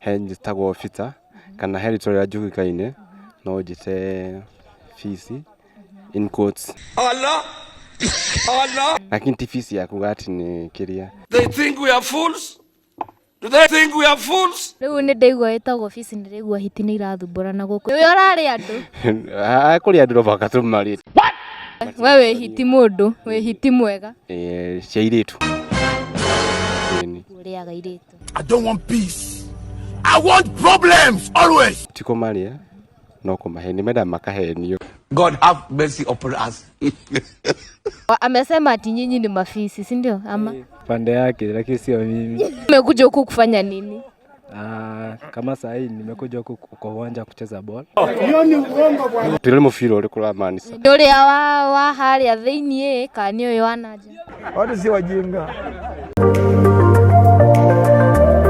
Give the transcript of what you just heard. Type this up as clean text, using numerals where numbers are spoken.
he njitagwo Peter kana he ritwa rĩa njũĩkaine no njite Fisi in quotes. Allah. Lakini tifisi ya kugati ni kiria. They think we are fools. Do they think we are fools? Riu ni ndeigua etagwo Fisi ni ndeigua hiti ni irathumbũrana guku. We urari andu. Kuri andu roba katumari. Wewe hiti mundu, we hiti mwega. Cia iritu. Uriaga iritu. I don't want peace. I want problems always. Tiko maria no kumaheni meda makahenio. God have mercy upon us. Amesema ati nyinyi ni mafisi, si ndio? Ama pande yake, lakini sio mimi. Umekuja huku kufanya nini? Kama saa hii nimekuja huku kwa uwanja kucheza ball. Hiyo ni uongo bwana. Tule mufiro ule kula manisa. Ndore wa hali ya thini kana niyo wanaje. Watu si wajinga.